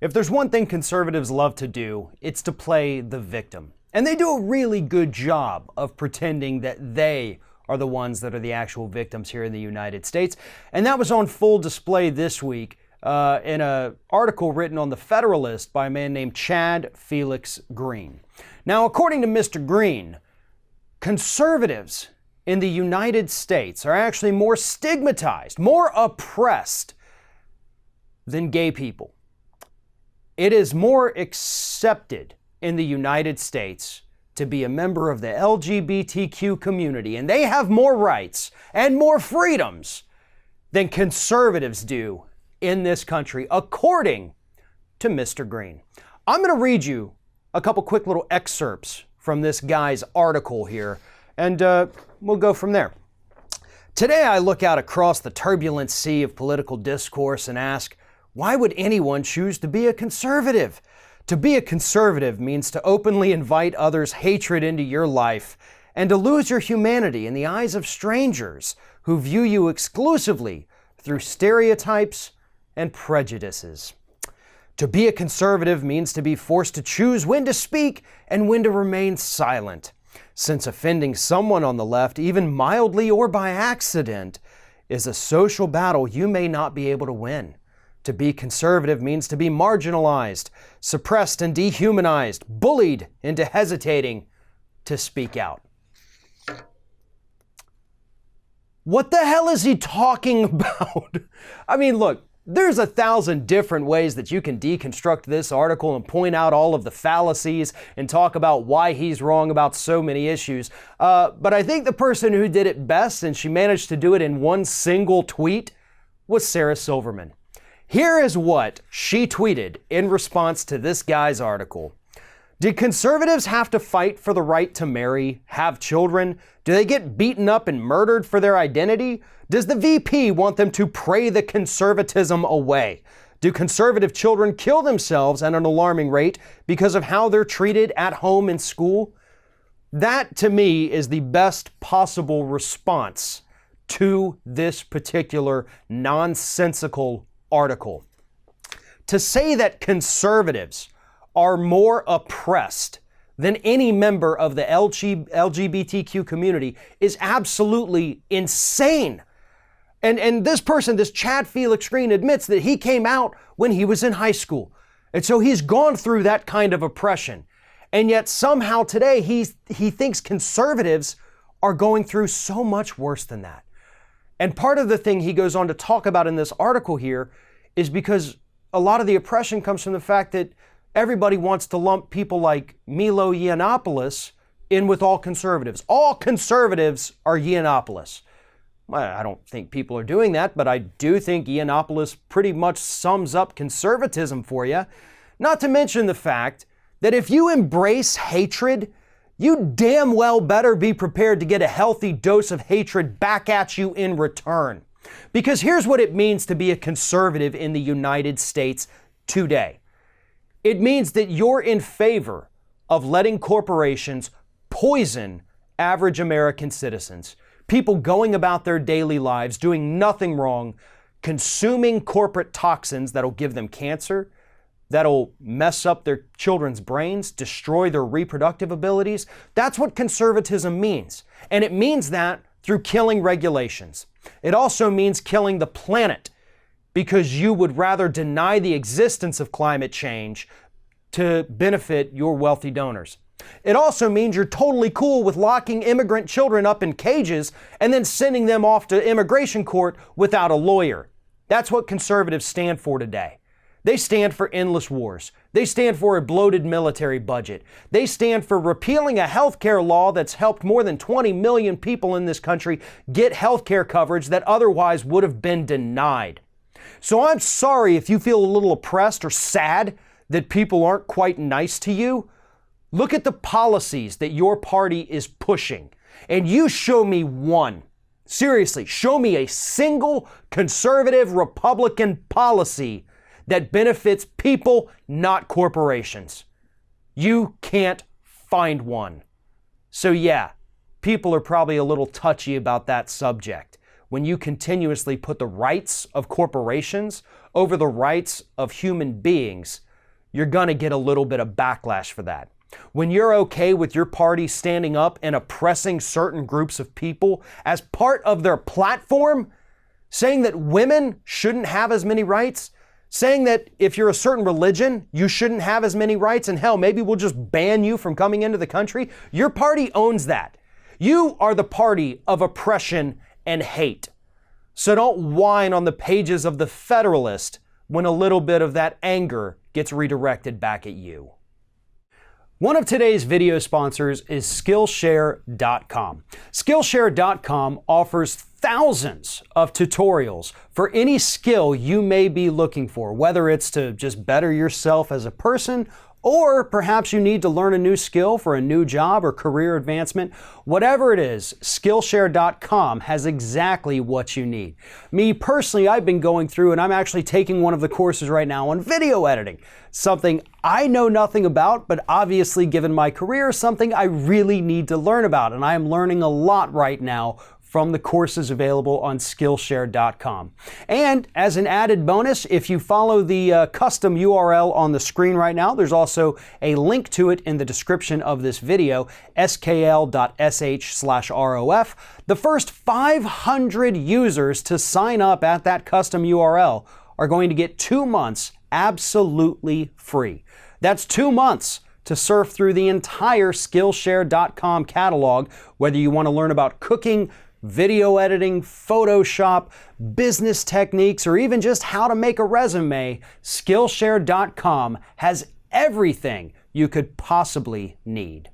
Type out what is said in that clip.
If there's one thing conservatives love to do, it's to play the victim. And they do a really good job of pretending that they are the ones that are the actual victims here in the United States. And that was on full display this week in an article written on The Federalist by a man named Chad Felix Green. Now, according to Mr. Green, conservatives in the United States are actually more stigmatized, more oppressed than gay people. It is more accepted in the United States to be a member of the LGBTQ community, and they have more rights and more freedoms than conservatives do in this country, according to Mr. Green. I'm going to read you a couple quick little excerpts from this guy's article here, and we'll go from there. Today I look out across the turbulent sea of political discourse and ask, why would anyone choose to be a conservative? To be a conservative means to openly invite others' hatred into your life and to lose your humanity in the eyes of strangers who view you exclusively through stereotypes and prejudices. To be a conservative means to be forced to choose when to speak and when to remain silent, since offending someone on the left, even mildly or by accident, is a social battle you may not be able to win. To be conservative means to be marginalized, suppressed and dehumanized, bullied into hesitating to speak out. What the hell is he talking about? I mean, look, there's 1,000 different ways that you can deconstruct this article and point out all of the fallacies and talk about why he's wrong about so many issues. But I think the person who did it best, and she managed to do it in one single tweet, was Sarah Silverman. Here is what she tweeted in response to this guy's article. Did conservatives have to fight for the right to marry, have children? Do they get beaten up and murdered for their identity? Does the VP want them to pray the conservatism away? Do conservative children kill themselves at an alarming rate because of how they're treated at home and school? That, to me, is the best possible response to this particular nonsensical article. To say that conservatives are more oppressed than any member of the LGBTQ community is absolutely insane. And this person, this Chad Felix Green, admits that he came out when he was in high school. And so he's gone through that kind of oppression. And yet somehow today he thinks conservatives are going through so much worse than that. And part of the thing he goes on to talk about in this article here is because a lot of the oppression comes from the fact that everybody wants to lump people like Milo Yiannopoulos in with all conservatives. All conservatives are Yiannopoulos. I don't think people are doing that, but I do think Yiannopoulos pretty much sums up conservatism for you. Not to mention the fact that if you embrace hatred, you damn well better be prepared to get a healthy dose of hatred back at you in return. Because here's what it means to be a conservative in the United States today. It means that you're in favor of letting corporations poison average American citizens. People going about their daily lives, doing nothing wrong, consuming corporate toxins that'll give them cancer, that'll mess up their children's brains, destroy their reproductive abilities. That's what conservatism means. And it means that through killing regulations. It also means killing the planet because you would rather deny the existence of climate change to benefit your wealthy donors. It also means you're totally cool with locking immigrant children up in cages and then sending them off to immigration court without a lawyer. That's what conservatives stand for today. They stand for endless wars. They stand for a bloated military budget. They stand for repealing a healthcare law that's helped more than 20 million people in this country get healthcare coverage that otherwise would have been denied. So I'm sorry if you feel a little oppressed or sad that people aren't quite nice to you. Look at the policies that your party is pushing, and you show me one. Seriously, show me a single conservative Republican policy that benefits people, not corporations. You can't find one. So yeah, people are probably a little touchy about that subject. When you continuously put the rights of corporations over the rights of human beings, you're gonna get a little bit of backlash for that. When you're okay with your party standing up and oppressing certain groups of people as part of their platform, saying that women shouldn't have as many rights, saying that if you're a certain religion, you shouldn't have as many rights, and hell, maybe we'll just ban you from coming into the country, your party owns that. You are the party of oppression and hate. So don't whine on the pages of the Federalist when a little bit of that anger gets redirected back at you. One of today's video sponsors is Skillshare.com. Skillshare.com offers thousands of tutorials for any skill you may be looking for, whether it's to just better yourself as a person, or perhaps you need to learn a new skill for a new job or career advancement. Whatever it is, Skillshare.com has exactly what you need. Me personally, I've been going through and I'm actually taking one of the courses right now on video editing, something I know nothing about, but obviously given my career, something I really need to learn about. And I am learning a lot right now from the courses available on Skillshare.com. And as an added bonus, if you follow the custom URL on the screen right now, there's also a link to it in the description of this video, skl.sh/ROF. The first 500 users to sign up at that custom URL are going to get 2 months absolutely free. That's 2 months to surf through the entire Skillshare.com catalog, whether you want to learn about cooking, video editing, Photoshop, business techniques, or even just how to make a resume. Skillshare.com has everything you could possibly need.